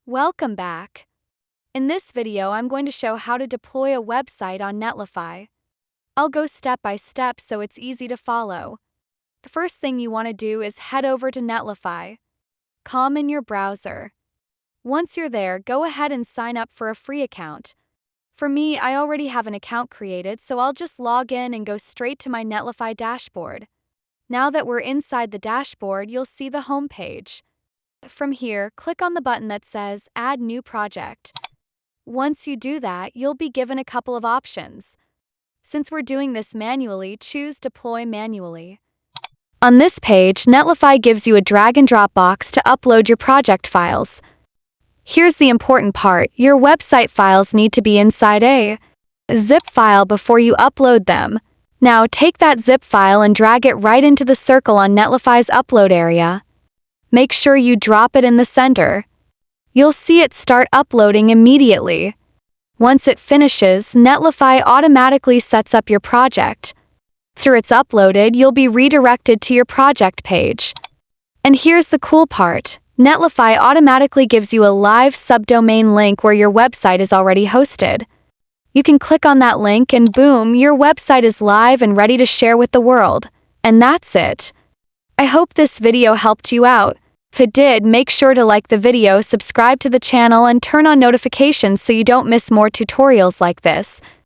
Welcome back. In this video, I'm going to show how to deploy a website on Netlify. I'll go step by step so it's easy to follow. The first thing you want to do is head over to Netlify. Com in your browser. Once you're there, go ahead and sign up for a free account. For me, I already have an account created, so I'll just log in and go straight to my Netlify dashboard. Now that we're inside the dashboard, you'll see the home page. From here, click on the button that says Add New Project. Once you do that, you'll be given a couple of options. Since we're doing this manually, choose Deploy Manually. On this page, Netlify gives you a drag-and-drop box to upload your project files. Here's the important part: your website files need to be inside a zip file before you upload them. Now take that zip file and drag it right into the circle on Netlify's upload area. Make sure you drop it in the center. You'll see it start uploading immediately. Once it finishes, Netlify automatically sets up your project. After it's uploaded, you'll be redirected to your project page. And here's the cool part: Netlify automatically gives you a live subdomain link where your website is already hosted. You can click on that link and boom, your website is live and ready to share with the world. And that's it. I hope this video helped you out. If it did, make sure to like the video, subscribe to the channel, and turn on notifications so you don't miss more tutorials like this.